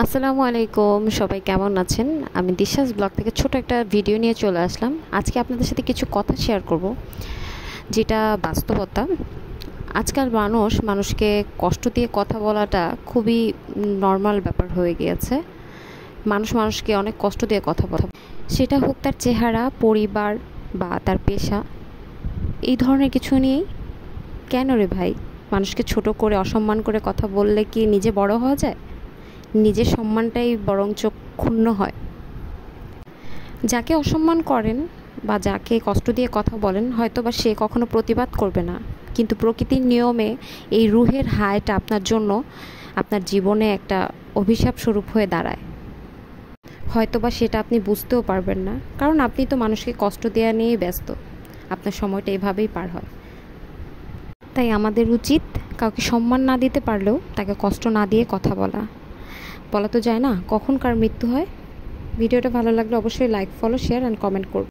আসসালামু আলাইকুম, সবাই কেমন আছেন? আমি দিশাস ব্লগ থেকে ছোট একটা ভিডিও নিয়ে চলে আসলাম। আজকে আপনাদের সাথে কিছু কথা শেয়ার করব, যেটা বাস্তবতা। আজকাল মানুষকে কষ্ট দিয়ে কথা বলাটা খুবই নর্মাল ব্যাপার হয়ে গিয়েছে। মানুষকে অনেক কষ্ট দিয়ে কথা বলে, সেটা হোক তার চেহারা, পরিবার বা তার পেশা, এই ধরনের কিছু নিয়েই। কেন রে ভাই, মানুষকে ছোট করে অসম্মান করে কথা বললে কি নিজে বড় হওয়া যায়? নিজের সম্মানটাই বরঞ্চ ক্ষুণ্ণ হয়। যাকে অসম্মান করেন বা যাকে কষ্ট দিয়ে কথা বলেন, হয়তো বা সে কখনো প্রতিবাদ করবে না, কিন্তু প্রকৃতির নিয়মে এই রুহের হায়টা আপনার জন্য আপনার জীবনে একটা অভিশাপ স্বরূপ হয়ে দাঁড়ায়। হয়তো বা সেটা আপনি বুঝতেও পারবেন না, কারণ আপনি তো মানুষকে কষ্ট দেওয়া নিয়েই ব্যস্ত। আপনার সময়টা এভাবেই পার হয়। তাই আমাদের উচিত কাউকে সম্মান না দিতে পারলেও তাকে কষ্ট না দিয়ে কথা বলা। বলা তো যায় না কখন কার মৃত্যু হয়। ভিডিওটা ভালো লাগলে অবশ্যই like, follow, share and comment করুন।